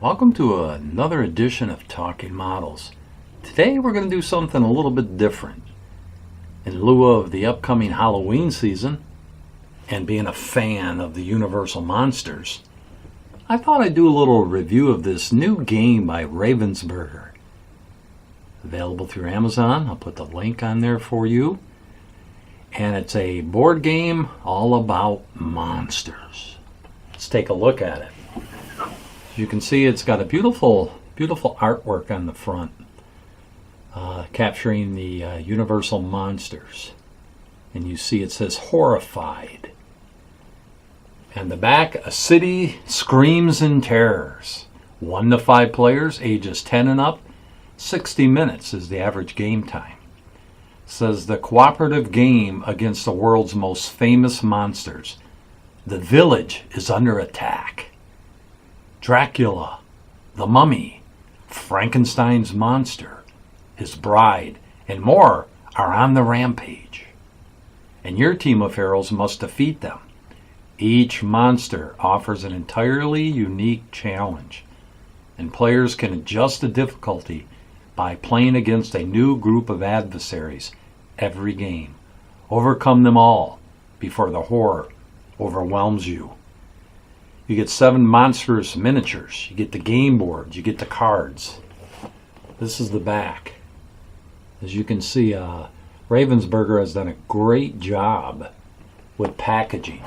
Welcome to another edition of Talking Models. Today we're going to do something a little bit different. In lieu of the upcoming Halloween season and being a fan of the Universal Monsters, I thought I'd do a little review of this new game by Ravensburger. Available through Amazon. I'll put the link on there for you. And it's a board game all about monsters. Let's take a look at it. As you can see, it's got a beautiful artwork on the front, capturing the Universal Monsters. And you see it says Horrified. And the back, a city screams in terrors. 1 to 5 players, ages 10 and up. 60 minutes is the average game time. It says the cooperative game against the world's most famous monsters. The village is under attack. Dracula, the mummy, Frankenstein's monster, his bride, and more are on the rampage. And your team of heroes must defeat them. Each monster offers an entirely unique challenge, and players can adjust the difficulty by playing against a new group of adversaries every game. Overcome them all before the horror overwhelms you. You get 7 monstrous miniatures. You get the game board. You get the cards. This is the back. As you can see, Ravensburger has done a great job with packaging.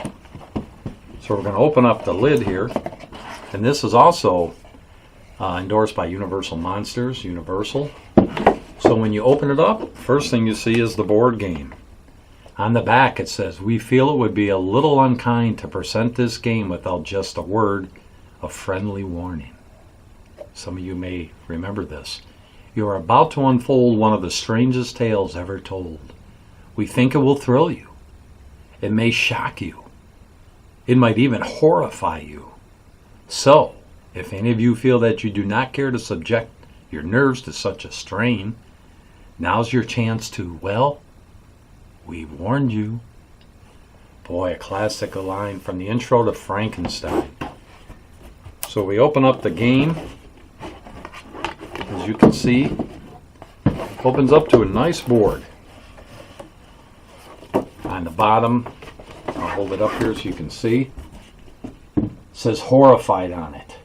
So we're going to open up the lid here. And this is also endorsed by Universal Monsters, Universal. So when you open it up, first thing you see is the board game. On the back it says, "We feel it would be a little unkind to present this game without just a word of friendly warning." Some of you may remember this. "You are about to unfold one of the strangest tales ever told. We think it will thrill you. It may shock you. It might even horrify you. So, if any of you feel that you do not care to subject your nerves to such a strain, now's your chance to, well, we warned you." Boy, a classic line from the intro to Frankenstein. So we open up the game. As you can see, opens up to a nice board. On the bottom, I'll hold it up here so you can see, it says Horrified on it.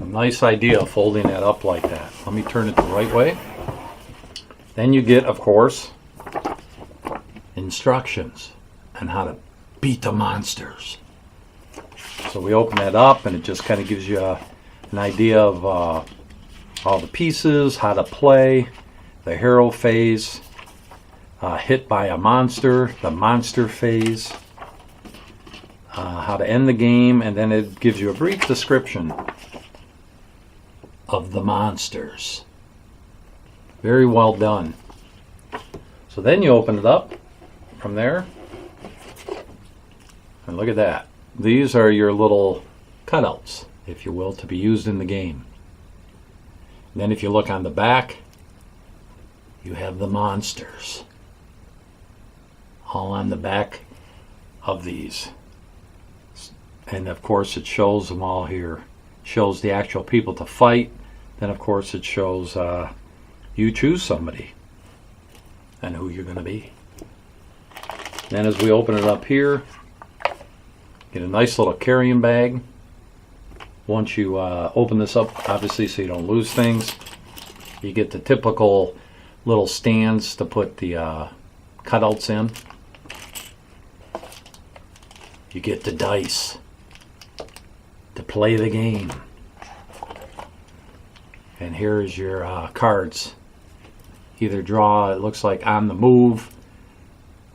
A nice idea of folding that up like that. Let me turn it the right way. Then you get, of course, instructions on how to beat the monsters. So we open that up and it just kind of gives you an idea of all the pieces, how to play, the hero phase, hit by a monster, the monster phase, how to end the game, and then it gives you a brief description of the monsters. Very well done. So then you open it up from there, and look at that. These are your little cutouts, if you will, to be used in the game. Then if you look on the back, you have the monsters all on the back of these. And of course it shows them all here. Shows the actual people to fight. Then of course it shows you choose somebody and who you're going to be. Then as we open it up here, get a nice little carrying bag. Once you open this up, obviously so you don't lose things, you get the typical little stands to put the cutouts in. You get the dice to play the game. And here's your cards. Either draw, it looks like on the move,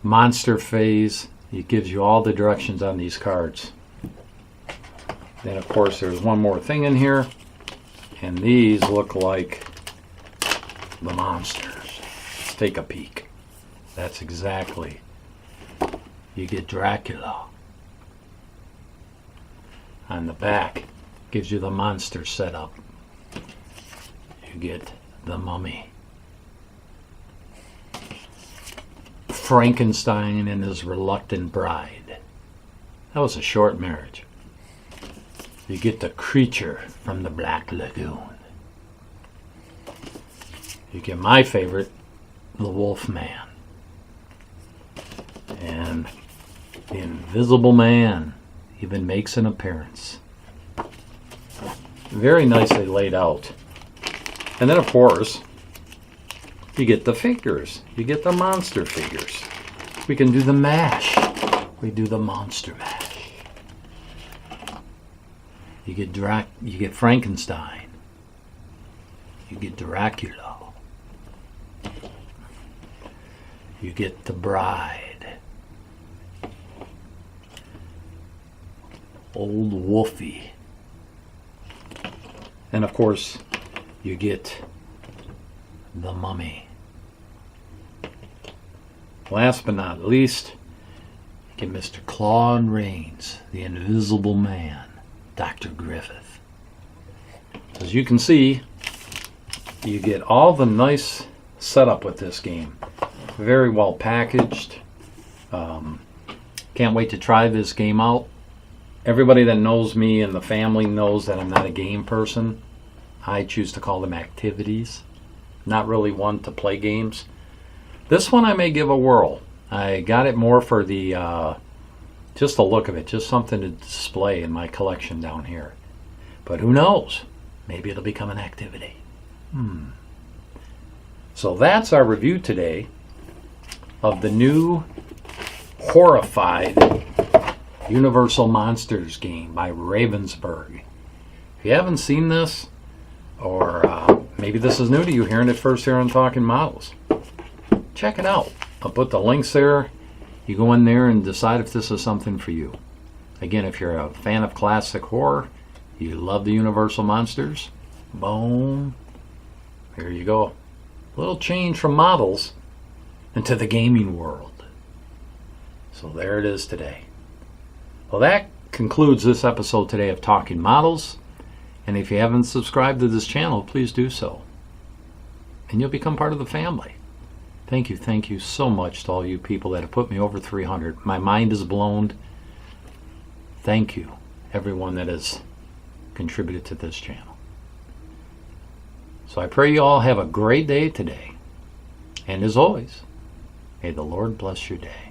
monster phase. It gives you all the directions on these cards. Then of course there's one more thing in here, and these look like the monsters. Let's take a peek. That's exactly. You get Dracula. On the back gives you the monster setup. You get the mummy. Frankenstein and his reluctant bride. That was a short marriage. You get the creature from the Black Lagoon. You get my favorite, the Wolfman. And the Invisible Man even makes an appearance. Very nicely laid out. And then, of course, you get the figures. You get the monster figures. We can do the mash. We do the monster mash. You get Frankenstein. You get Dracula. You get the bride. Old Wolfie. And of course, you get the mummy. Last but not least, you get Mr. Claude Rains, the Invisible Man, Dr. Griffith. As you can see, you get all the nice setup with this game. Very well packaged. Can't wait to try this game out. Everybody that knows me and the family knows that I'm not a game person. I choose to call them activities. Not really one to play games. This one I may give a whirl. I got it more for the just the look of it, just something to display in my collection down here. But who knows? Maybe it'll become an activity. So that's our review today of the new Horrified Universal Monsters game by Ravensburger. If you haven't seen this, or maybe this is new to you, hearing it first here on Talking Models, check it out. I'll put the links there. You go in there and decide if this is something for you. Again, if you're a fan of classic horror, you love the Universal Monsters, boom, here you go. A little change from models into the gaming world. So there it is today. Well, that concludes this episode today of Talking Models. And if you haven't subscribed to this channel, please do so. And you'll become part of the family. Thank you so much to all you people that have put me over 300. My mind is blown. Thank you, everyone that has contributed to this channel. So I pray you all have a great day today. And as always, may the Lord bless your day.